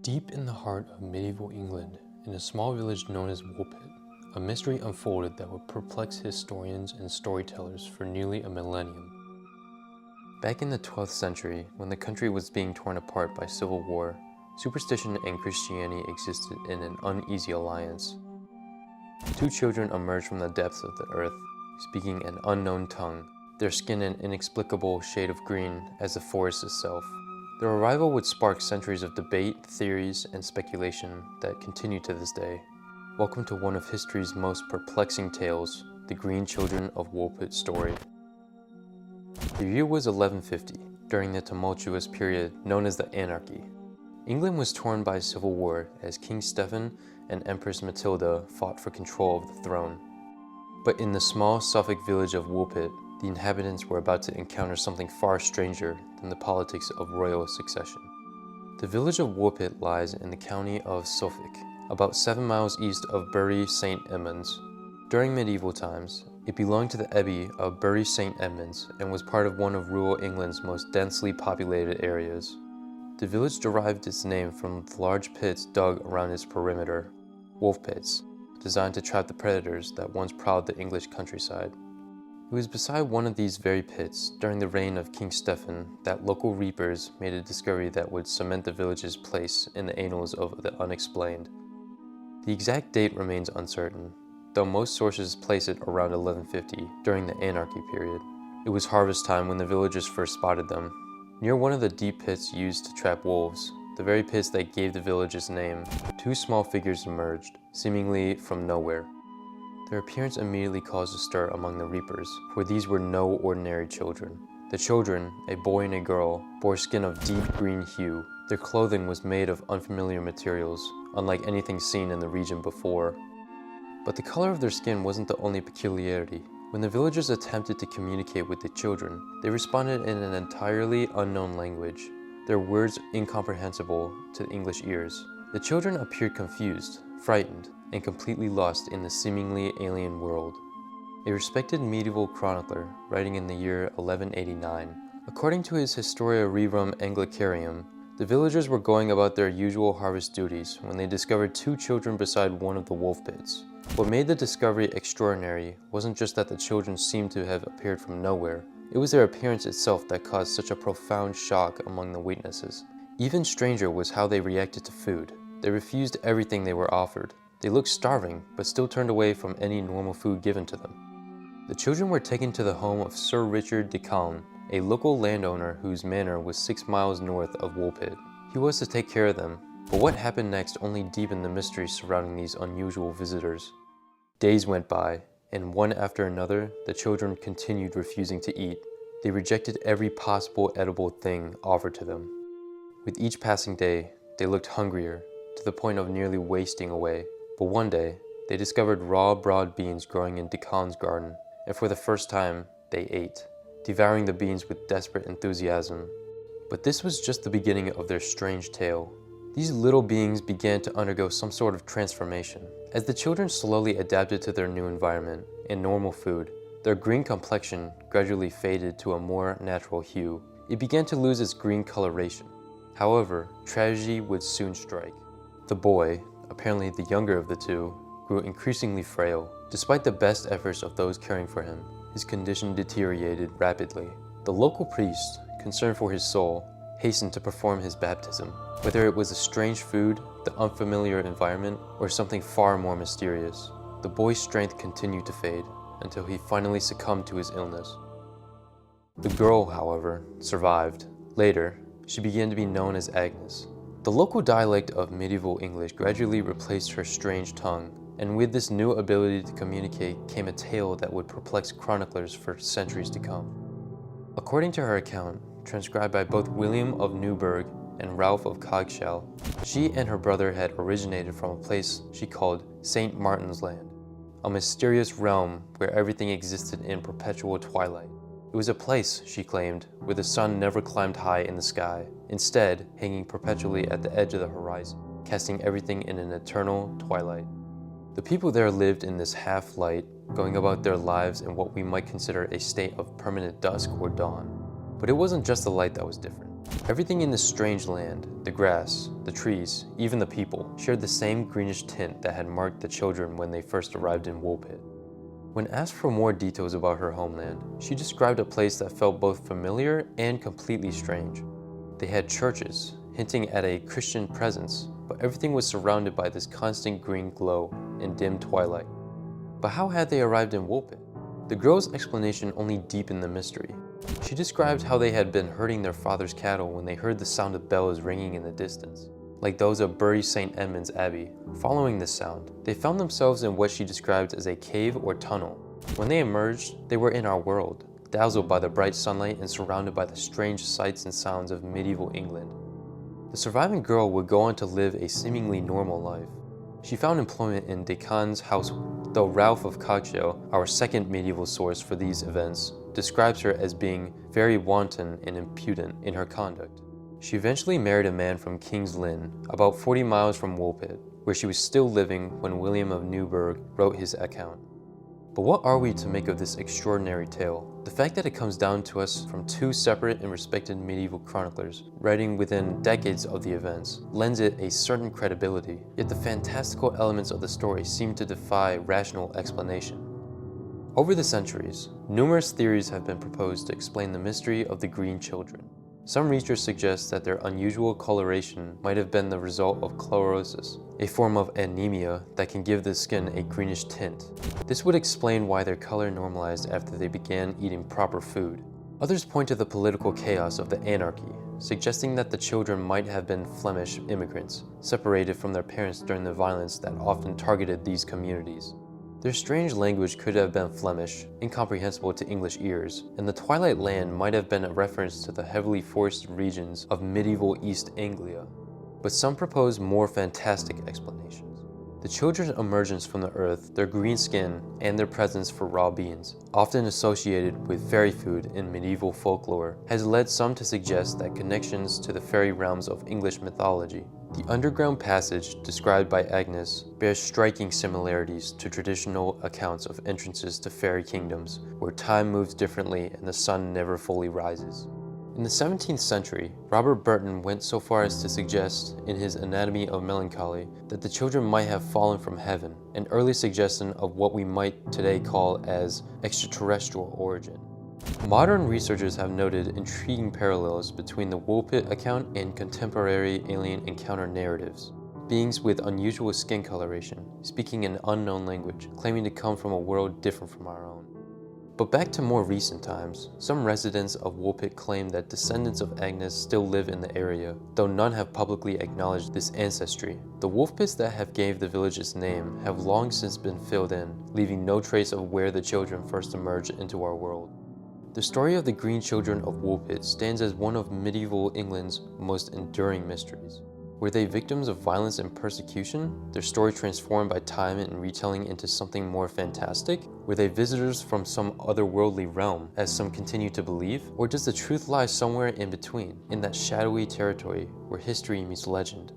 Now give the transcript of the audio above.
Deep in the heart of medieval England, in a small village known as Woolpit, a mystery unfolded that would perplex historians and storytellers for nearly a millennium. Back in the 12th century, when the country was being torn apart by civil war, superstition and Christianity existed in an uneasy alliance. Two children emerged from the depths of the earth, speaking an unknown tongue, their skin an inexplicable shade of green as the forest itself. Their arrival would spark centuries of debate, theories, and speculation that continue to this day. Welcome to one of history's most perplexing tales, the Green Children of Woolpit story. The year was 1150, during the tumultuous period known as the Anarchy. England was torn by civil war as King Stephen and Empress Matilda fought for control of the throne. But in the small Suffolk village of Woolpit, the inhabitants were about to encounter something far stranger than the politics of royal succession. The village of Woolpit lies in the county of Suffolk, about 7 miles east of Bury St. Edmunds. During medieval times, it belonged to the Abbey of Bury St. Edmunds and was part of one of rural England's most densely populated areas. The village derived its name from the large pits dug around its perimeter, wolf pits, designed to trap the predators that once prowled the English countryside. It was beside one of these very pits, during the reign of King Stephen, that local reapers made a discovery that would cement the village's place in the annals of the unexplained. The exact date remains uncertain, though most sources place it around 1150, during the Anarchy period. It was harvest time when the villagers first spotted them. Near one of the deep pits used to trap wolves, the very pits that gave the village its name, two small figures emerged, seemingly from nowhere. Their appearance immediately caused a stir among the reapers, for these were no ordinary children. The children, a boy and a girl, bore skin of deep green hue. Their clothing was made of unfamiliar materials, unlike anything seen in the region before. But the color of their skin wasn't the only peculiarity. When the villagers attempted to communicate with the children, they responded in an entirely unknown language, their words incomprehensible to English ears. The children appeared confused, frightened, and completely lost in the seemingly alien world. A respected medieval chronicler, writing in the year 1189, according to his Historia Rerum Anglicarium, the villagers were going about their usual harvest duties when they discovered two children beside one of the wolf pits. What made the discovery extraordinary wasn't just that the children seemed to have appeared from nowhere, it was their appearance itself that caused such a profound shock among the witnesses. Even stranger was how they reacted to food. They refused everything they were offered. They looked starving, but still turned away from any normal food given to them. The children were taken to the home of Sir Richard de Calne, a local landowner whose manor was 6 miles north of Woolpit. He was to take care of them, but what happened next only deepened the mystery surrounding these unusual visitors. Days went by, and one after another, the children continued refusing to eat. They rejected every possible edible thing offered to them. With each passing day, they looked hungrier, to the point of nearly wasting away. But one day, they discovered raw broad beans growing in de Calne's garden, and for the first time, they ate, devouring the beans with desperate enthusiasm. But this was just the beginning of their strange tale. These little beings began to undergo some sort of transformation. As the children slowly adapted to their new environment and normal food, their green complexion gradually faded to a more natural hue. It began to lose its green coloration. However, tragedy would soon strike. The boy, apparently the younger of the two, grew increasingly frail. Despite the best efforts of those caring for him, his condition deteriorated rapidly. The local priest, concerned for his soul, hastened to perform his baptism. Whether it was a strange food, the unfamiliar environment, or something far more mysterious, the boy's strength continued to fade until he finally succumbed to his illness. The girl, however, survived. Later, she began to be known as Agnes. The local dialect of medieval English gradually replaced her strange tongue, and with this new ability to communicate came a tale that would perplex chroniclers for centuries to come. According to her account, transcribed by both William of Newburgh and Ralph of Cogshall, she and her brother had originated from a place she called St. Martin's Land, a mysterious realm where everything existed in perpetual twilight. It was a place, she claimed, where the sun never climbed high in the sky, instead hanging perpetually at the edge of the horizon, casting everything in an eternal twilight. The people there lived in this half-light, going about their lives in what we might consider a state of permanent dusk or dawn. But it wasn't just the light that was different. Everything in this strange land, the grass, the trees, even the people, shared the same greenish tint that had marked the children when they first arrived in Woolpit. When asked for more details about her homeland, she described a place that felt both familiar and completely strange. They had churches, hinting at a Christian presence, but everything was surrounded by this constant green glow and dim twilight. But how had they arrived in Woolpit? The girl's explanation only deepened the mystery. She described how they had been herding their father's cattle when they heard the sound of bells ringing in the distance, like those of Bury St. Edmund's Abbey. Following this sound, they found themselves in what she described as a cave or tunnel. When they emerged, they were in our world, dazzled by the bright sunlight and surrounded by the strange sights and sounds of medieval England. The surviving girl would go on to live a seemingly normal life. She found employment in Decan's household, though Ralph of Coggeshall, our second medieval source for these events, describes her as being very wanton and impudent in her conduct. She eventually married a man from King's Lynn, about 40 miles from Woolpit, where she was still living when William of Newburgh wrote his account. But what are we to make of this extraordinary tale? The fact that it comes down to us from two separate and respected medieval chroniclers, writing within decades of the events, lends it a certain credibility, yet the fantastical elements of the story seem to defy rational explanation. Over the centuries, numerous theories have been proposed to explain the mystery of the green children. Some research suggests that their unusual coloration might have been the result of chlorosis, a form of anemia that can give the skin a greenish tint. This would explain why their color normalized after they began eating proper food. Others point to the political chaos of the anarchy, suggesting that the children might have been Flemish immigrants, separated from their parents during the violence that often targeted these communities. Their strange language could have been Flemish, incomprehensible to English ears, and the Twilight Land might have been a reference to the heavily forested regions of medieval East Anglia. But some propose more fantastic explanations. The children's emergence from the earth, their green skin, and their presence for raw beans, often associated with fairy food in medieval folklore, has led some to suggest that connections to the fairy realms of English mythology. The underground passage described by Agnes bears striking similarities to traditional accounts of entrances to fairy kingdoms, where time moves differently and the sun never fully rises. In the 17th century, Robert Burton went so far as to suggest, in his Anatomy of Melancholy, that the children might have fallen from heaven, an early suggestion of what we might today call as extraterrestrial origin. Modern researchers have noted intriguing parallels between the Woolpit account and contemporary alien encounter narratives. Beings with unusual skin coloration, speaking an unknown language, claiming to come from a world different from our own. But back to more recent times, some residents of Woolpit claim that descendants of Agnes still live in the area, though none have publicly acknowledged this ancestry. The wolf pits that have gave the village its name have long since been filled in, leaving no trace of where the children first emerged into our world. The story of the Green Children of Woolpit stands as one of medieval England's most enduring mysteries. Were they victims of violence and persecution, their story transformed by time and retelling into something more fantastic? Were they visitors from some otherworldly realm, as some continue to believe? Or does the truth lie somewhere in between, in that shadowy territory where history meets legend?